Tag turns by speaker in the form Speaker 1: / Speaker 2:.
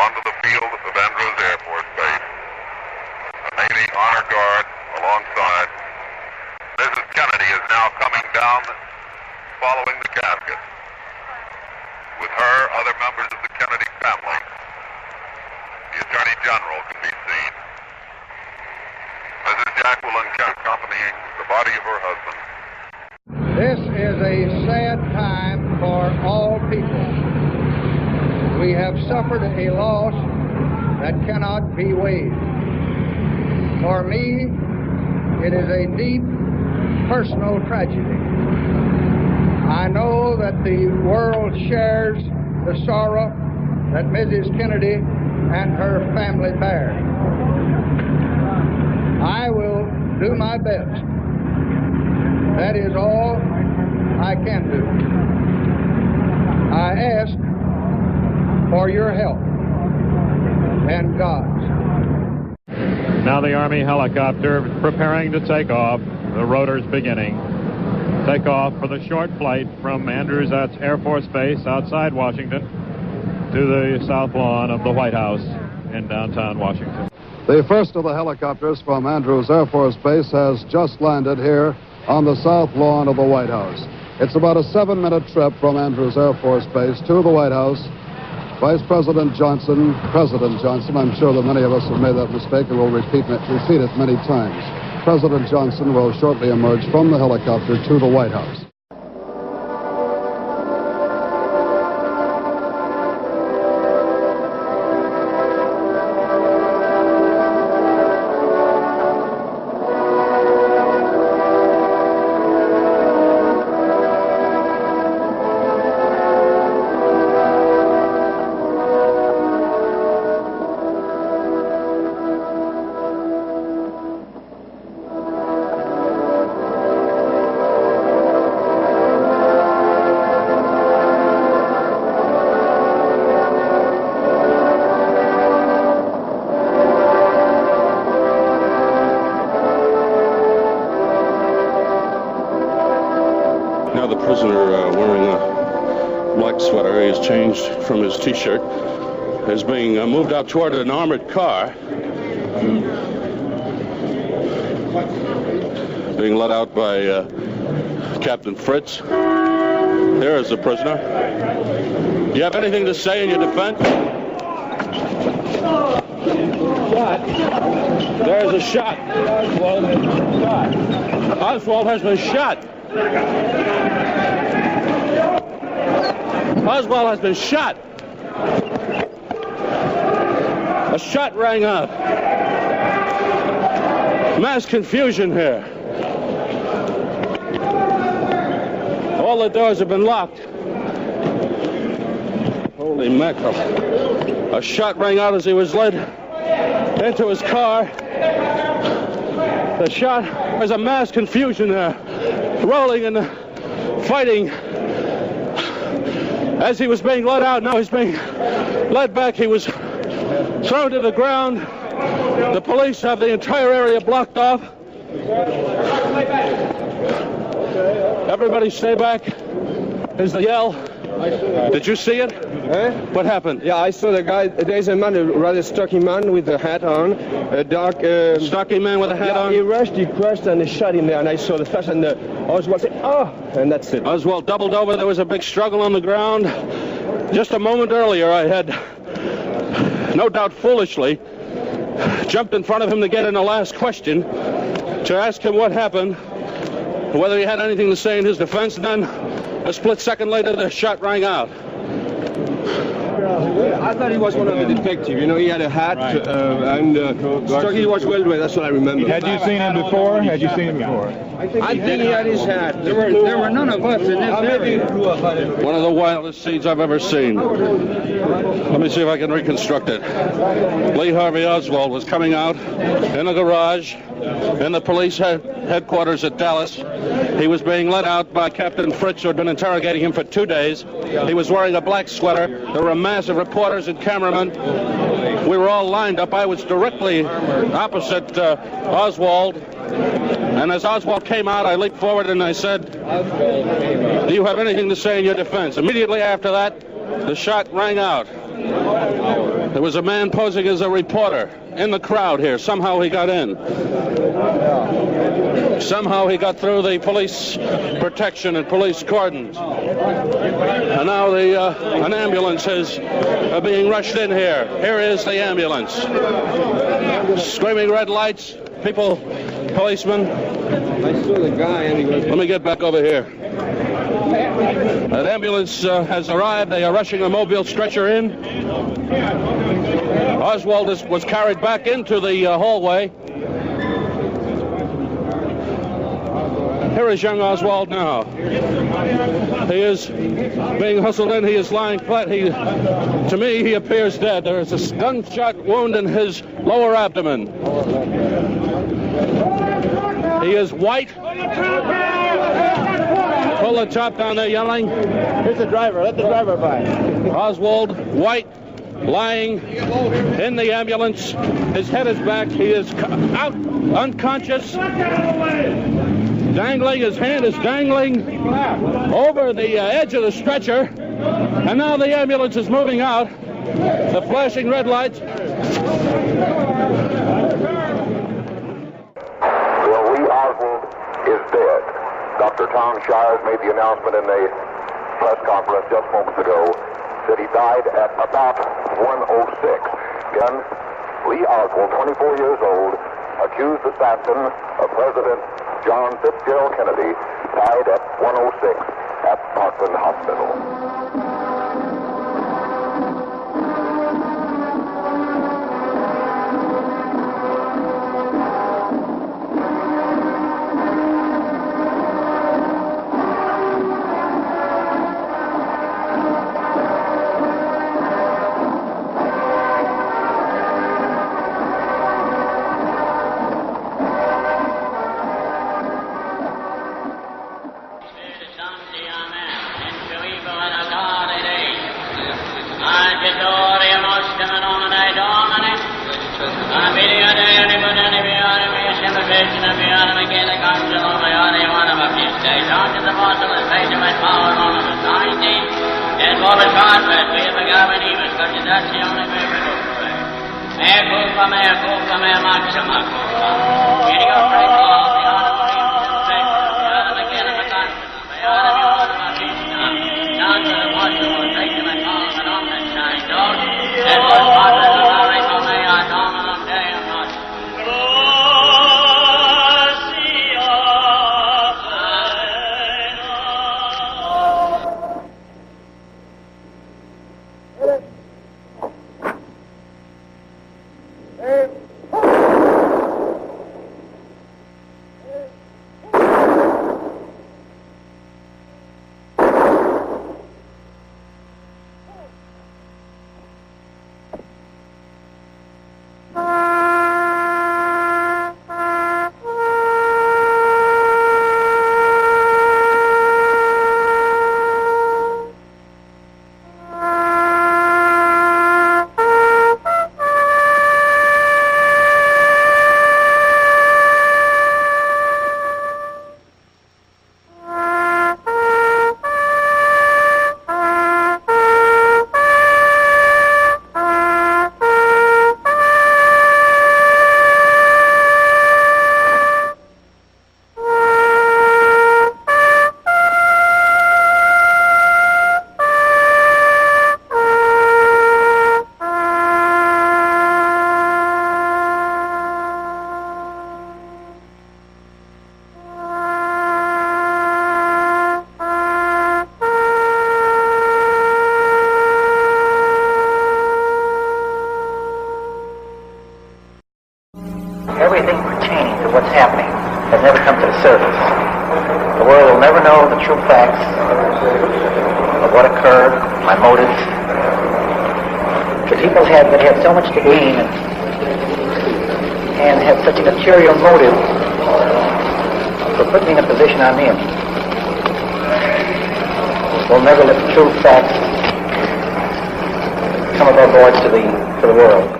Speaker 1: onto the field of Andrews Air Force Base. A Navy Honor Guard alongside. Mrs. Kennedy is now coming down following the casket. With her, other members of the Kennedy family. The Attorney General can be seen. Mrs. Jacqueline accompanying the body of her husband.
Speaker 2: This is a sad time for all people. We have suffered a loss that cannot be weighed. For me, it is a deep personal tragedy. I know that the world shares the sorrow that Mrs. Kennedy and her family bear. I will do my best. That is all I can do. I ask for your help and God's.
Speaker 3: Now the Army helicopter preparing to take off. The rotors beginning. Take off for the short flight from Andrews Air Force Base outside Washington to the south lawn of the White House in downtown Washington.
Speaker 4: The first of the helicopters from Andrews Air Force Base has just landed here on the south lawn of the White House. It's about a 7-minute trip from Andrews Air Force Base to the White House. President Johnson, I'm sure that many of us have made that mistake and will repeat it many times. President Johnson will shortly emerge from the helicopter to the White House.
Speaker 5: Now the prisoner wearing a black sweater, he has changed from his T-shirt, is being moved out toward an armored car, being led out by Captain Fritz. There is the prisoner. Do you have anything to say in your defense? There's a shot. Oswald has been shot. Oswald has been shot. A shot rang out. Mass confusion here. All the doors have been locked. Holy mackerel. A shot rang out as he was led into his car. The shot, there's a mass confusion there. Rolling and fighting. As he was being let out, now he's being led back. He was thrown to the ground. The police have the entire area blocked off. Everybody stay back. Is the yell. Did you see it? What happened?
Speaker 6: Yeah, I saw the guy. There's a man, a rather stocky man with a hat on, a dark...
Speaker 5: stocky man with a hat on?
Speaker 6: He rushed, he crushed, and he shot him there, and I saw the flash, and Oswald said, "Oh!" And that's it.
Speaker 5: Oswald doubled over. There was a big struggle on the ground. Just a moment earlier, I had, no doubt foolishly, jumped in front of him to get in the last question, to ask him what happened, whether he had anything to say in his defense, and then a split second later, the shot rang out.
Speaker 6: I thought he was one of the detectives. You know, he had a hat, and he was well dressed. That's what I remember.
Speaker 7: Had you seen him before? I
Speaker 6: think he had his hat.
Speaker 2: There were none of us in this area.
Speaker 5: One of the wildest scenes I've ever seen. Let me see if I can reconstruct it. Lee Harvey Oswald was coming out in a garage in the police headquarters at Dallas. He was being led out by Captain Fritz, who had been interrogating him for 2 days. He was wearing a black sweater. There were a mass of reporters and cameramen. We were all lined up. I was directly opposite Oswald. And as Oswald came out, I leaped forward and I said, "Do you have anything to say in your defense?" Immediately after that, the shot rang out. There was a man posing as a reporter in the crowd here. Somehow he got in. Somehow he got through the police protection and police cordons. And now an ambulance is being rushed in here. Here is the ambulance. Screaming red lights. People, policemen.
Speaker 6: I saw the guy anyway.
Speaker 5: Let me get back over here. An ambulance has arrived. They are rushing a mobile stretcher in. Oswald was carried back into the hallway. Here is young Oswald now. He is being hustled in. He is lying flat. To me, he appears dead. There is a gunshot wound in his lower abdomen. He is white. Pull the top down there, yelling.
Speaker 7: Here's the driver. Let the driver by.
Speaker 5: Oswald, white, lying in the ambulance. His head is back. He is out, unconscious. Dangling, his hand is dangling over the edge of the stretcher. And now the ambulance is moving out. The flashing red lights.
Speaker 1: Lee Oswald is dead. Dr. Tom Shires made the announcement in a press conference just moments ago. Said he died at about 1:06. Again, Lee Oswald, 24 years old, accused assassin of President John Fitzgerald Kennedy, died at 1:06 at Parkland Hospital.
Speaker 7: Everything pertaining to what's happening has never come to the surface. The world will never know the true facts of what occurred, my motives. The people that had so much to gain and had such an ulterior motive for putting me in a position I'm in will never let the true facts come above boards to the world.